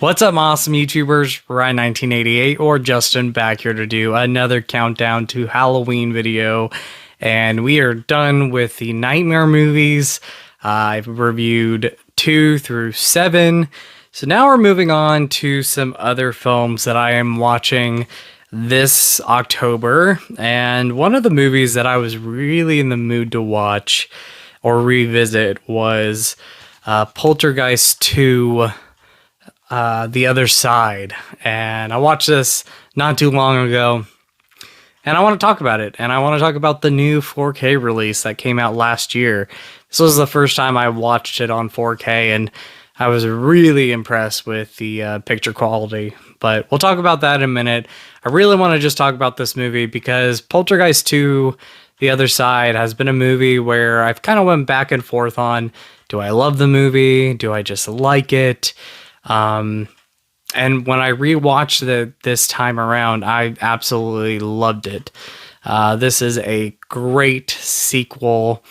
What's up, awesome YouTubers? Ryan1988 or Justin back here to do another countdown to Halloween video. And we are done with the Nightmare movies. I've reviewed 2 through 7. So now we're moving on to some other films that I am watching this October. And one of the movies that I was really in the mood to watch or revisit was Poltergeist 2. The Other Side, and I watched this not too long ago, and I want to talk about it, and I want to talk about the new 4K release that came out last year. This was the first time I watched it on 4K, and I was really impressed with the picture quality, but we'll talk about that in a minute. I really want to just talk about this movie because Poltergeist 2, The Other Side, has been a movie where I've kind of went back and forth on, do I love the movie? Do I just like it? And when I rewatched it this time around, I absolutely loved it. This is a great sequel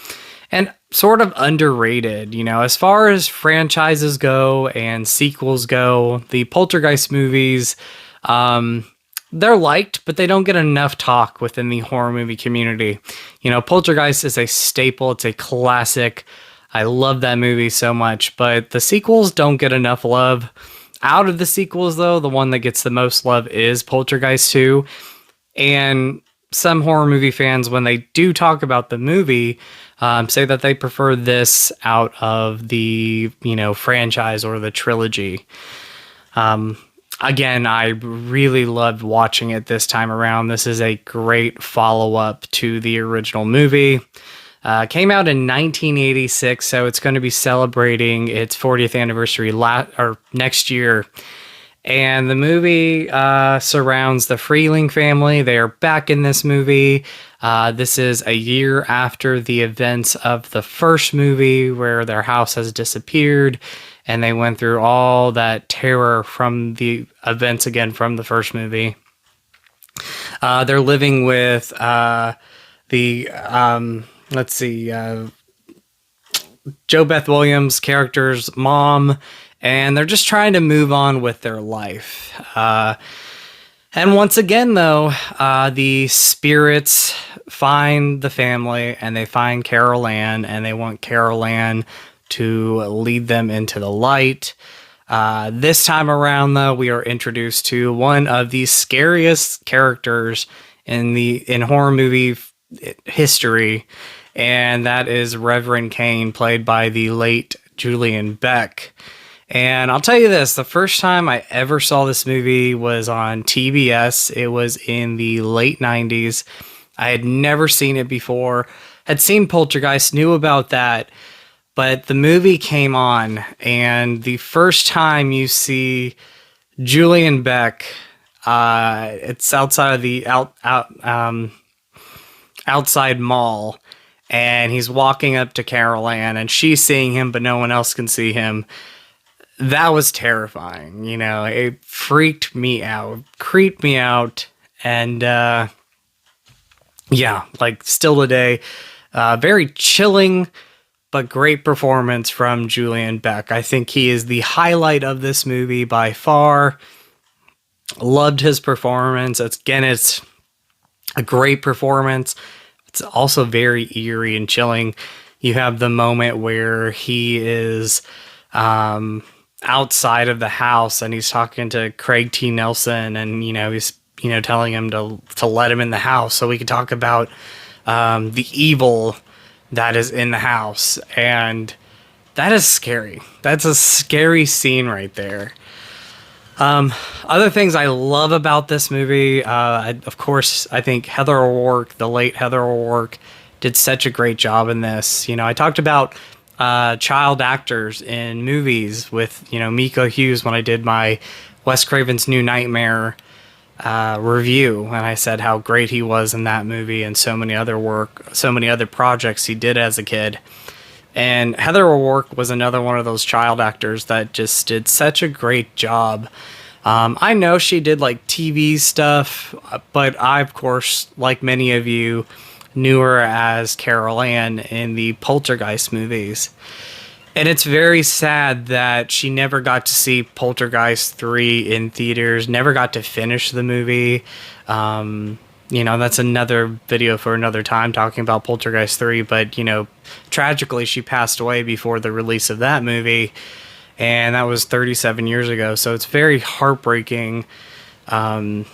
and sort of underrated, you know, as far as franchises go and sequels go. The Poltergeist movies, they're liked, but they don't get enough talk within the horror movie community. You know, Poltergeist is a staple. It's a classic. I love that movie so much, but the sequels don't get enough love. Out of the sequels, though, the one that gets the most love is Poltergeist 2. And some horror movie fans, when they do talk about the movie, say that they prefer this out of the, you know, franchise or the trilogy. Again, I really loved watching it this time around. This is a great follow-up to the original movie. Came out in 1986, so it's going to be celebrating its 40th anniversary next year. And the movie surrounds the Freeling family. They are back in this movie. This is a year after the events of the first movie where their house has disappeared, and they went through all that terror from the events again from the first movie. They're living with let's see, Jo Beth Williams' character's mom, and they're just trying to move on with their life. And once again, though, the spirits find the family, and they find Carol Ann, and they want Carol Ann to lead them into the light. This time around, though, we are introduced to one of the scariest characters in horror movie history, and that is Reverend Cain, played by the late Julian Beck. And I'll tell you this, the first time I ever saw this movie was on TBS. It was in the late 90s. I had never seen it before. Had seen Poltergeist, knew about that, but the movie came on, and the first time you see Julian Beck, it's outside of the outside mall, and he's walking up to Carol Ann, and she's seeing him, but no one else can see him. That was terrifying. You know, it freaked me out, creeped me out, and yeah, like still today, very chilling, but great performance from Julian Beck. I think he is the highlight of this movie by far. Loved his performance. It's a great performance. It's also very eerie and chilling. You have the moment where he is outside of the house, and he's talking to Craig T. Nelson, and he's telling him to let him in the house so we can talk about the evil that is in the house, and that is scary. That's a scary scene right there. Other things I love about this movie, of course, I think Heather O'Rourke, the late Heather O'Rourke, did such a great job in this. You know, I talked about child actors in movies with, Miko Hughes when I did my Wes Craven's New Nightmare review, and I said how great he was in that movie and so many other projects he did as a kid. And Heather O'Rourke was another one of those child actors that just did such a great job. I know she did like TV stuff, but I, of course, like many of you, knew her as Carol Ann in the Poltergeist movies. And it's very sad that she never got to see Poltergeist 3 in theaters, never got to finish the movie. That's another video for another time talking about Poltergeist 3, but, tragically, she passed away before the release of that movie, and that was 37 years ago. So it's very heartbreaking to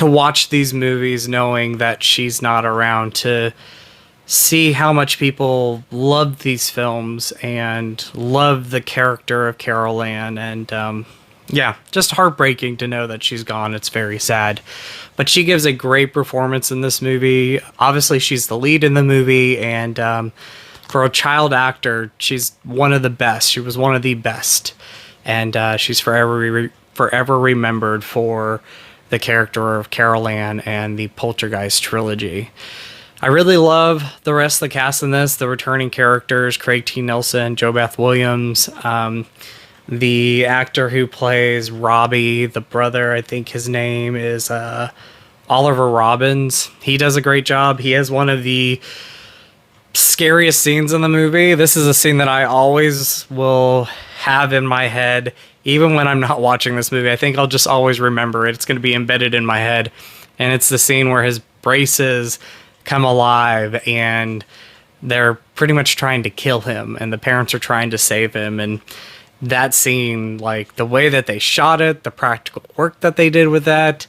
watch these movies knowing that she's not around, to see how much people love these films and love the character of Carol Ann. And just heartbreaking to know that she's gone. It's very sad. But she gives a great performance in this movie. Obviously, she's the lead in the movie, and for a child actor, she's one of the best. She was one of the best. And she's forever remembered for the character of Carol Ann and the Poltergeist trilogy. I really love the rest of the cast in this. The returning characters, Craig T. Nelson, Joe Beth Williams, the actor who plays Robbie, the brother, I think his name is Oliver Robbins. He does a great job. He has one of the scariest scenes in the movie. This is a scene that I always will have in my head, even when I'm not watching this movie. I think I'll just always remember it. It's going to be embedded in my head. And it's the scene where his braces come alive and they're pretty much trying to kill him, and the parents are trying to save him. And that scene, like the way that they shot it, the practical work that they did with that,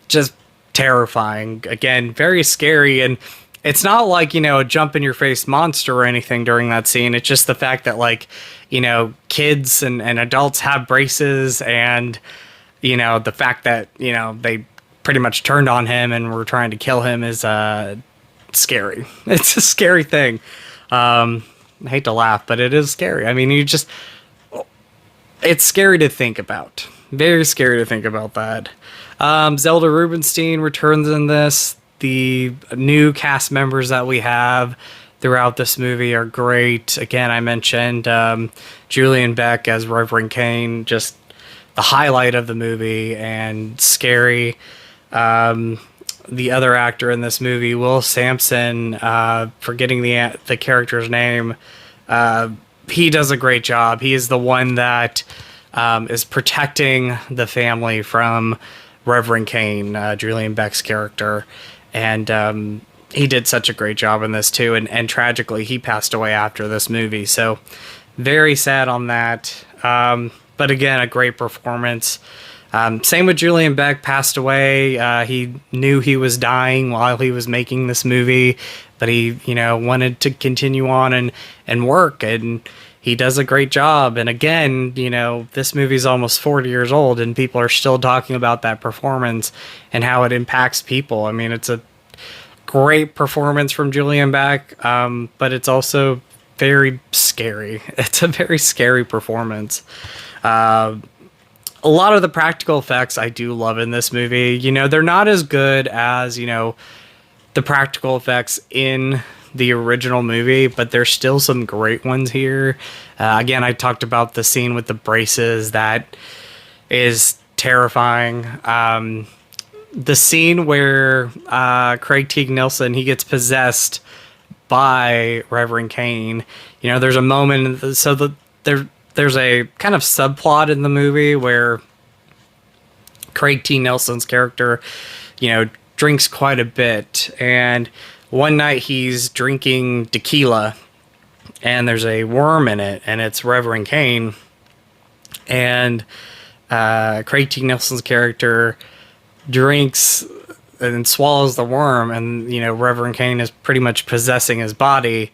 just terrifying. Again, very scary. And it's not like, a jump in your face monster or anything during that scene. It's just the fact that, like, kids and adults have braces, and, the fact that, they pretty much turned on him and were trying to kill him is scary. It's a scary thing. I hate to laugh, but it is scary. I mean, it's scary to think about. Very scary to think about that. Zelda Rubinstein returns in this. The new cast members that we have throughout this movie are great. Again, I mentioned Julian Beck as Reverend Kane, just the highlight of the movie, and scary. The other actor in this movie, Will Sampson, forgetting the character's name, he does a great job. He is the one that is protecting the family from Reverend Kane, Julian Beck's character. And he did such a great job in this too. And tragically, he passed away after this movie. So very sad on that. But again, a great performance. Same with Julian Beck, passed away. He knew he was dying while he was making this movie, but he, wanted to continue on and work, and he does a great job. And again, this movie's almost 40 years old, and people are still talking about that performance and how it impacts people. I mean, it's a great performance from Julian Beck, but it's also very scary. It's a very scary performance. A lot of the practical effects I do love in this movie. They're not as good as, the practical effects in the original movie, but there's still some great ones here. Again, I talked about the scene with the braces. That is terrifying. The scene where Craig T. Nelson, he gets possessed by Reverend Kane. There's a moment, there's a kind of subplot in the movie where Craig T. Nelson's character, drinks quite a bit. And one night he's drinking tequila and there's a worm in it, and it's Reverend Kane. And Craig T. Nelson's character drinks and swallows the worm, and, Reverend Kane is pretty much possessing his body.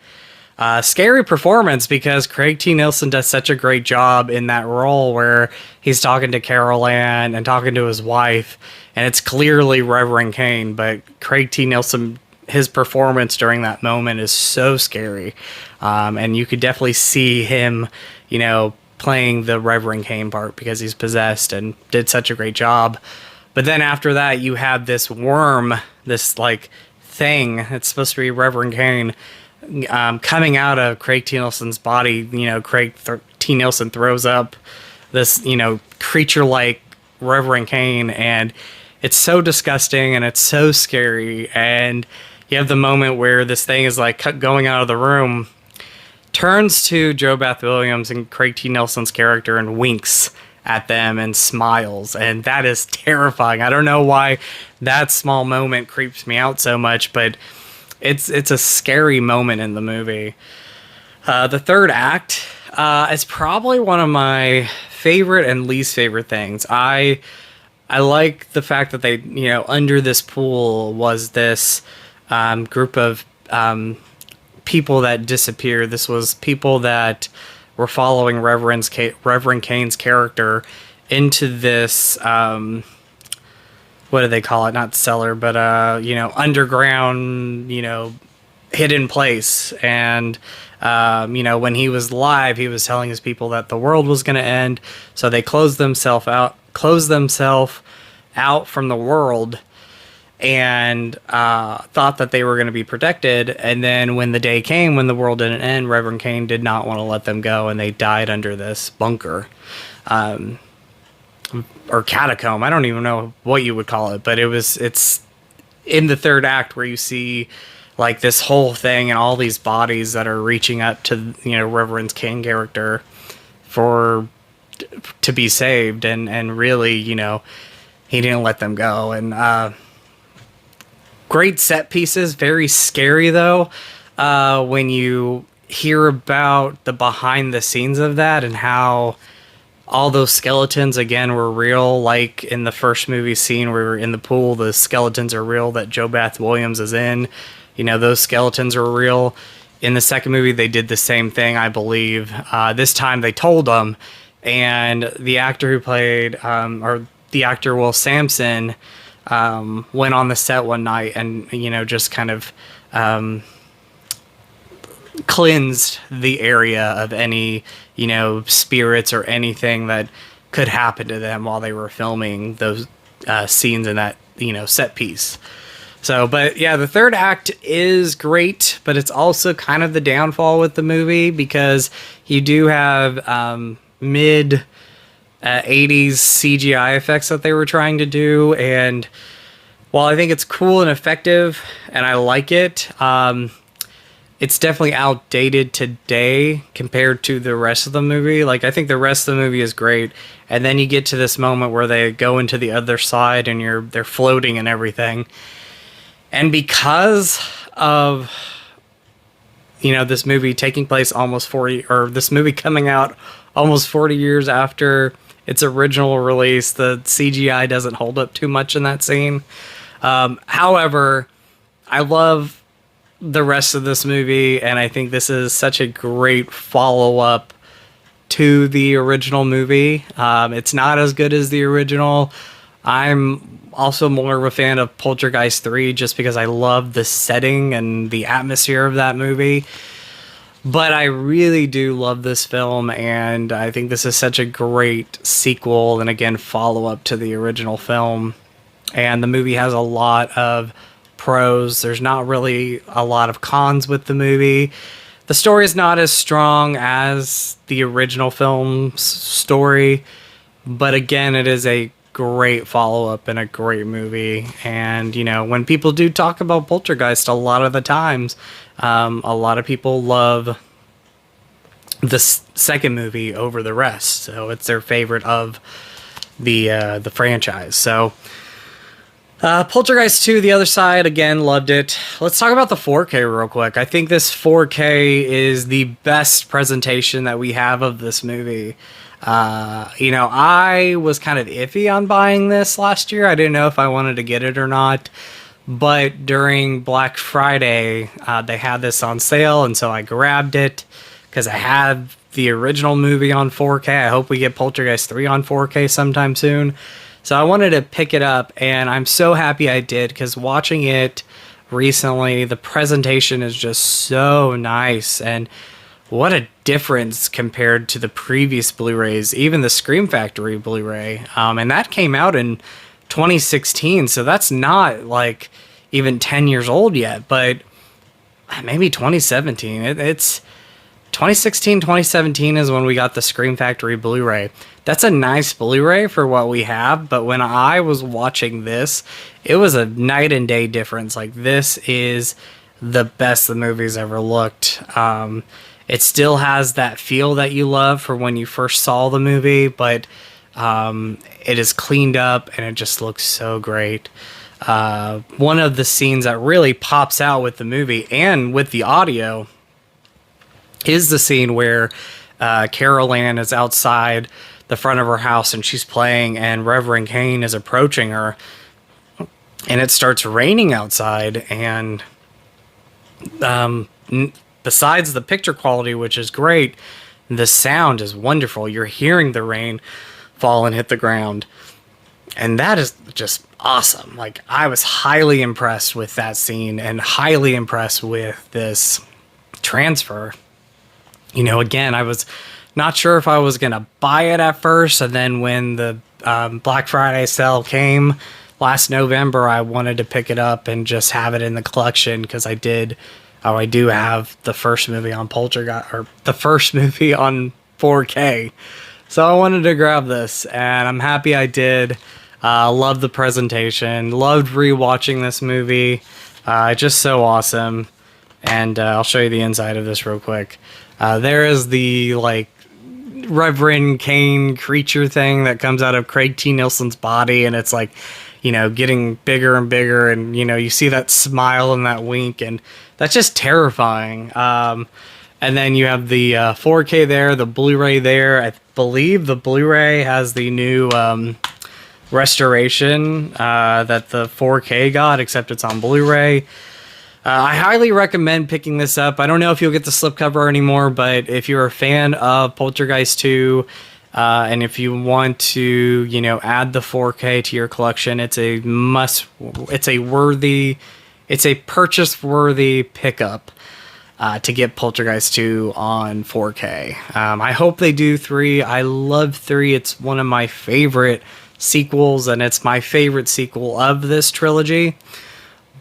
Scary performance, because Craig T. Nelson does such a great job in that role where he's talking to Carol Ann and talking to his wife, and it's clearly Reverend Kane, but Craig T. Nelson, his performance during that moment is so scary. And you could definitely see him, playing the Reverend Kane part because he's possessed, and did such a great job. But then after that, you have this worm, this thing, it's supposed to be Reverend Kane, coming out of Craig T. Nelson's body. Craig T. Nelson throws up this, creature-like Reverend Kane, and it's so disgusting and it's so scary. And you have the moment where this thing is going out of the room. turns to Joe Beth Williams and Craig T. Nelson's character and winks at them and smiles, and that is terrifying. I don't know why that small moment creeps me out so much, but it's a scary moment in the movie. The third act is probably one of my favorite and least favorite things. I like the fact that they, under this pool was this group of people that disappeared. This was people that were following Reverend Kane's character into this, what do they call it? Not cellar, but, underground, hidden place. And, when he was live, he was telling his people that the world was going to end. So they closed themselves out from the world and thought that they were going to be protected. And then when the day came when the world didn't end, Reverend Kane did not want to let them go, and they died under this bunker or catacomb. I don't even know what you would call it, but it's in the third act where you see like this whole thing and all these bodies that are reaching up to Reverend Kane character to be saved, and really he didn't let them go. And great set pieces, very scary though, when you hear about the behind the scenes of that and how all those skeletons again were real. Like in the first movie scene where we're in the pool, the skeletons are real that Joe Beth Williams is in. Those skeletons are real. In the second movie, they did the same thing, I believe. This time they told them, and the actor who played, or the actor Will Sampson, went on the set one night and just kind of cleansed the area of any spirits or anything that could happen to them while they were filming those scenes in that set piece. So, but yeah, the third act is great, but it's also kind of the downfall with the movie because you do have mid 80s CGI effects that they were trying to do, and while I think it's cool and effective and I like it, it's definitely outdated today compared to the rest of the movie. Like, I think the rest of the movie is great, and then you get to this moment where they go into the other side and they're floating and everything. And because of this movie taking place this movie coming out almost 40 years after its original release, the CGI doesn't hold up too much in that scene. However, I love the rest of this movie, and I think this is such a great follow-up to the original movie. It's not as good as the original. I'm also more of a fan of Poltergeist 3 just because I love the setting and the atmosphere of that movie. But I really do love this film, and I think this is such a great sequel and, again, follow-up to the original film. And the movie has a lot of pros. There's not really a lot of cons with the movie. The story is not as strong as the original film's story, but again, it is a great follow-up and a great movie. And when people do talk about Poltergeist, a lot of the times a lot of people love the second movie over the rest, so it's their favorite of the franchise. So Poltergeist 2, the other side, again, loved it. Let's talk about the 4K real quick. I think this 4K is the best presentation that we have of this movie. I was kind of iffy on buying this last year. I didn't know if I wanted to get it or not. But during Black Friday, they had this on sale, and so I grabbed it because I had the original movie on 4K. I hope we get Poltergeist 3 on 4K sometime soon. So I wanted to pick it up, and I'm so happy I did because watching it recently, the presentation is just so nice, and what a difference compared to the previous Blu-rays, even the Scream Factory Blu-ray. And that came out in 2016, so that's not like even 10 years old yet, but maybe 2017. It's 2016, 2017 is when we got the Scream Factory Blu-ray. That's a nice Blu-ray for what we have, but when I was watching this, it was a night and day difference. Like, this is the best the movie's ever looked. It still has that feel that you love for when you first saw the movie, but it is cleaned up and it just looks so great. One of the scenes that really pops out with the movie and with the audio is the scene where Carol Ann is outside the front of her house and she's playing, and Reverend Kane is approaching her, and it starts raining outside, and besides the picture quality, which is great, the sound is wonderful. You're hearing the rain fall and hit the ground, and that is just awesome. Like, I was highly impressed with that scene and highly impressed with this transfer. You know, again, I was not sure if I was going to buy it at first, and then when the Black Friday sale came last November, I wanted to pick it up and just have it in the collection, because I do have the first movie on Poltergeist, or the first movie on 4K. So I wanted to grab this, and I'm happy I did. Loved the presentation. Loved rewatching this movie. Just so awesome. And I'll show you the inside of this real quick. There is the, like, Reverend Kane creature thing that comes out of Craig T. Nelson's body, and it's like, you know, getting bigger and bigger, and, you know, you see that smile and that wink, and that's just terrifying. And then you have the 4K there, the Blu-ray there. I believe the Blu-ray has the new restoration that the 4K got, except it's on Blu-ray. I highly recommend picking this up. I don't know if you'll get the slipcover anymore, but if you're a fan of Poltergeist 2, and if you want to, you know, add the 4K to your collection, it's a purchase-worthy pickup to get Poltergeist 2 on 4K. I hope they do 3. I love 3. It's one of my favorite sequels, and it's my favorite sequel of this trilogy.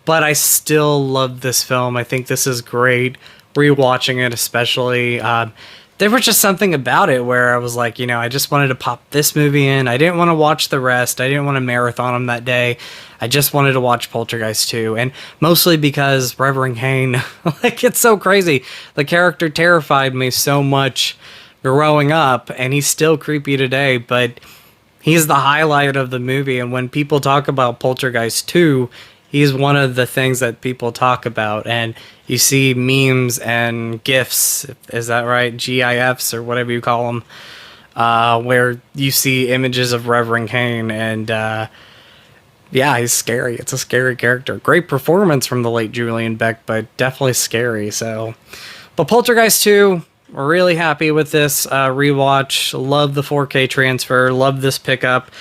But I still love this film. I think this is great. Rewatching it especially. There was just something about it where I was like, you know, I just wanted to pop this movie in. I didn't want to watch the rest. I didn't want to marathon them that day. I just wanted to watch Poltergeist 2. And mostly because Reverend Kane, like, it's so crazy. The character terrified me so much growing up, and he's still creepy today, but he's the highlight of the movie. And when people talk about Poltergeist 2, he's one of the things that people talk about, and you see memes and GIFs, is that right? GIFs or whatever you call them, where you see images of Reverend Kane, and yeah, he's scary. It's a scary character. Great performance from the late Julian Beck, but definitely scary. So, but Poltergeist 2, we're really happy with this rewatch. Love the 4K transfer. Love this pickup.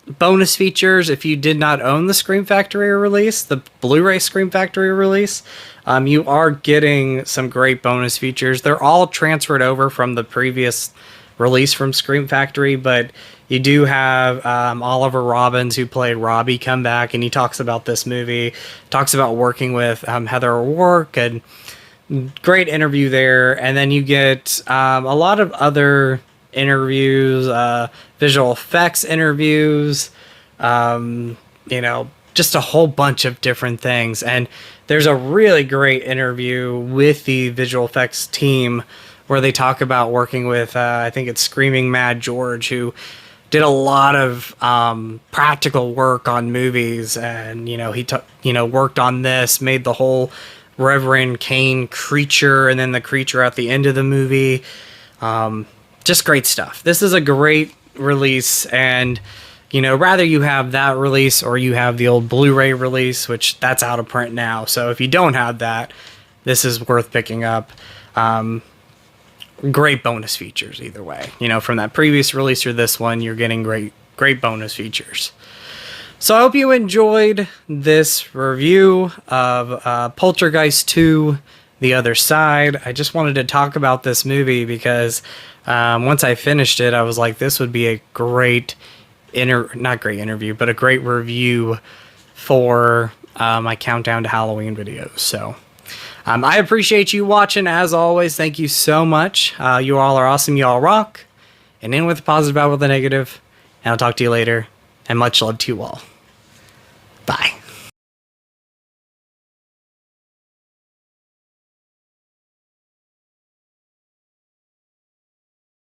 Bonus features, if you did not own the Scream Factory release, the Blu-ray Scream Factory release, you are getting some great bonus features. They're all transferred over from the previous release from Scream Factory, but you do have Oliver Robbins, who played Robbie, come back, and he talks about this movie, talks about working with Heather O'Rourke, and great interview there. And then you get a lot of other interviews, visual effects interviews, you know, just a whole bunch of different things. And there's a really great interview with the visual effects team where they talk about working with, I think it's Screaming Mad George, who did a lot of practical work on movies. And, you know, he worked on this, made the whole Reverend Kane creature, and then the creature at the end of the movie. Just great stuff. This is a great release, and, you know, rather you have that release or you have the old Blu-ray release, which that's out of print now. So if you don't have that, this is worth picking up. Great bonus features either way. You know, from that previous release or this one, you're getting great bonus features. So I hope you enjoyed this review of Poltergeist 2, The Other Side. I just wanted to talk about this movie because once I finished it, I was like, this would be a great not great interview, but a great review for my countdown to Halloween videos. So I appreciate you watching, as always. Thank you so much. You all are awesome. You all rock. And in with the positive, out with the negative. And I'll talk to you later. And much love to you all. Bye.